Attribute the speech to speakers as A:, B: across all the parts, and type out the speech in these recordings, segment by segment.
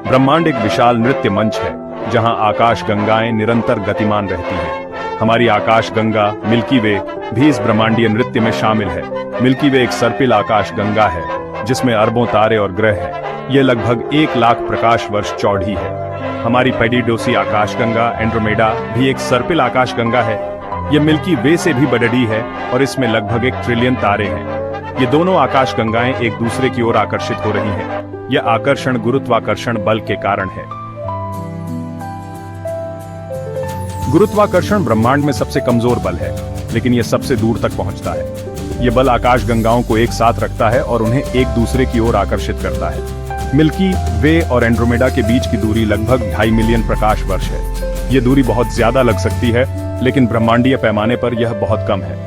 A: ब्रह्मांड एक विशाल नृत्य मंच है जहां आकाश गंगाएं निरंतर गतिमान रहती हैं। हमारी आकाश गंगा मिल्की वे भी इस ब्रह्मांडीय नृत्य में शामिल है। मिल्की वे एक सर्पिल आकाश गंगा है जिसमें अरबों तारे और ग्रह हैं। यह लगभग 1 लाख प्रकाश वर्ष चौड़ी है। हमारी पेरिडोसी आकाश गंगा एंड्रोमेडा भी एक सर्पिल आकाश गंगा है। यह मिल्की वे से भी बड़ी है और इसमें लगभग 1 ट्रिलियन तारे हैं। ये दोनों आकाश गंगाएं एक दूसरे की ओर आकर्षित हो रही हैं। यह आकर्षण गुरुत्वाकर्षण बल के कारण है। गुरुत्वाकर्षण ब्रह्मांड में सबसे कमजोर बल है, लेकिन यह सबसे दूर तक पहुंचता है। यह बल आकाश गंगाओं को एक साथ रखता है और उन्हें एक दूसरे की ओर आकर्षित करता है। मिल्की वे और एंड्रोमेडा के बीच की दूरी लगभग 2.5 मिलियन प्रकाश वर्ष है। यह दूरी बहुत ज्यादा लग सकती है, लेकिन ब्रह्मांडीय पैमाने पर यह बहुत कम है।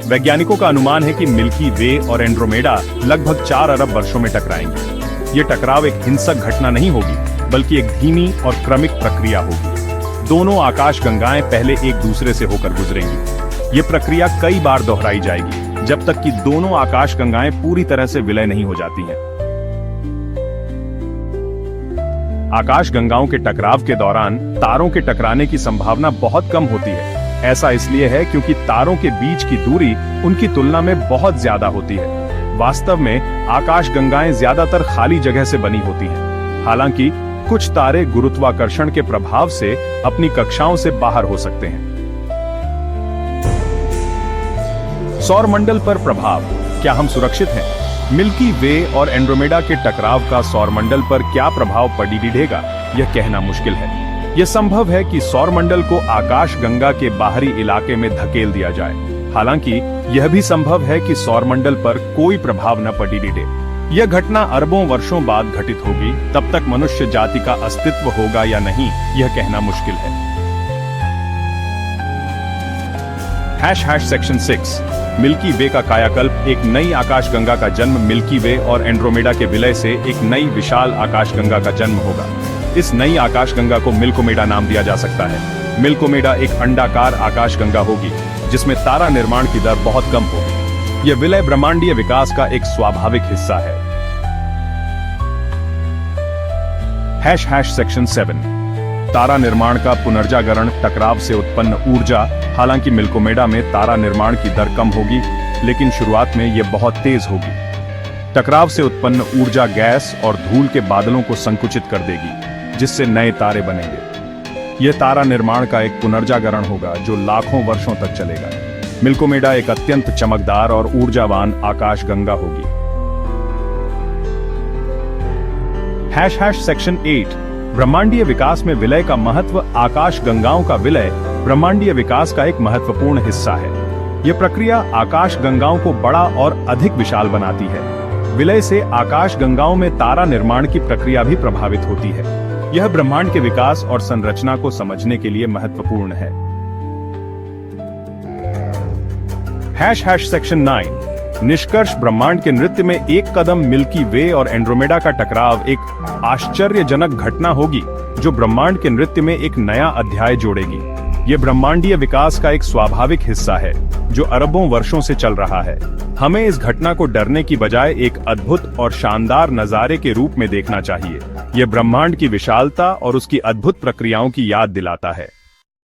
A: वैज्ञानिकों का अनुमान है कि मिल्की वे और एंड्रोमेडा लगभग 4 अरब वर्षों में टकराएंगे। यह टकराव एक हिंसक घटना नहीं होगी, बल्कि एक धीमी और क्रमिक प्रक्रिया होगी। दोनों आकाश गंगाएं पहले एक दूसरे से होकर गुजरेंगी। यह प्रक्रिया कई बार दोहराई जाएगी, जब तक कि दोनों आकाश गंगाएं पूरी तरह से विलय नहीं हो जाती हैं। आकाश गंगाओं के टकराव के दौरान तारों के टकराने की संभावना बहुत कम होती है। ऐसा इसलिए है क्योंकि तारों के बीच की दूरी उनकी तुलना में बहुत ज्यादा होती है। वास्तव में आकाश गंगाएं ज्यादातर खाली जगह से बनी होती हैं। हालांकि कुछ तारे गुरुत्वाकर्षण के प्रभाव से अपनी कक्षाओं से बाहर हो सकते हैं। सौरमंडल पर प्रभाव, क्या हम सुरक्षित हैं? मिल्की वे और एंड्रोमेडा के टकराव का सौरमंडल पर क्या प्रभाव पड़ेगा, यह कहना मुश्किल है। यह संभव है कि सौरमंडल को आकाश गंगा के बाहरी इलाके में धकेल दिया जाए। हालांकि यह भी संभव है कि सौरमंडल पर कोई प्रभाव न पड़े। यह घटना अरबों वर्षों बाद घटित होगी। तब तक मनुष्य जाति का अस्तित्व होगा या नहीं, यह कहना मुश्किल है। सेक्शन 6 मिल्की वे का कायाकल्प। एक नई आकाश गंगा का जन्म। मिल्की वे और एंड्रोमेडा के विलय से एक नई विशाल आकाश गंगा का जन्म होगा। इस नई आकाश गंगा को मिल्कोमेडा नाम दिया जा सकता है। मिल्कोमेडा एक अंडाकार आकाश गंगा होगी जिसमें तारा निर्माण की दर बहुत कम होगी। यह विलय ब्रह्मांडीय विकास का एक स्वाभाविक हिस्सा है। सेक्शन 7 तारा निर्माण का पुनर्जागरण। टकराव से उत्पन्न ऊर्जा। हालांकि मिल्कोमेडा में तारा निर्माण की दर कम होगी, लेकिन शुरुआत में यह बहुत तेज होगी। टकराव से उत्पन्न ऊर्जा गैस और धूल के बादलों को संकुचित कर देगी, जिससे नए तारे बनेंगे। यह तारा निर्माण का एक पुनर्जागरण होगा जो लाखों वर्षों तक चलेगा। मिल्कोमेडा एक अत्यंत चमकदार और ऊर्जावान आकाश गंगा होगी। सेक्शन 8 ब्रह्मांडीय विकास में विलय का महत्व। आकाश गंगाओं का विलय ब्रह्मांडीय विकास का एक महत्वपूर्ण हिस्सा है। यह प्रक्रिया आकाश गंगाओं को बड़ा और अधिक विशाल बनाती है। विलय से आकाश गंगाओं में तारा निर्माण की प्रक्रिया भी प्रभावित होती है। यह ब्रह्मांड के विकास और संरचना को समझने के लिए महत्वपूर्ण है। सेक्शन 9 निष्कर्ष। ब्रह्मांड के नृत्य में एक कदम। मिल्की वे और एंड्रोमेडा का टकराव एक आश्चर्यजनक घटना होगी जो ब्रह्मांड के नृत्य में एक नया अध्याय जोड़ेगी। यह ब्रह्मांडीय विकास का एक स्वाभाविक हिस्सा है जो अरबों वर्षों से चल रहा है। हमें इस घटना को डरने की बजाय एक अद्भुत और शानदार नजारे के रूप में देखना चाहिए। यह ब्रह्मांड की विशालता और उसकी अद्भुत प्रक्रियाओं की याद दिलाता है।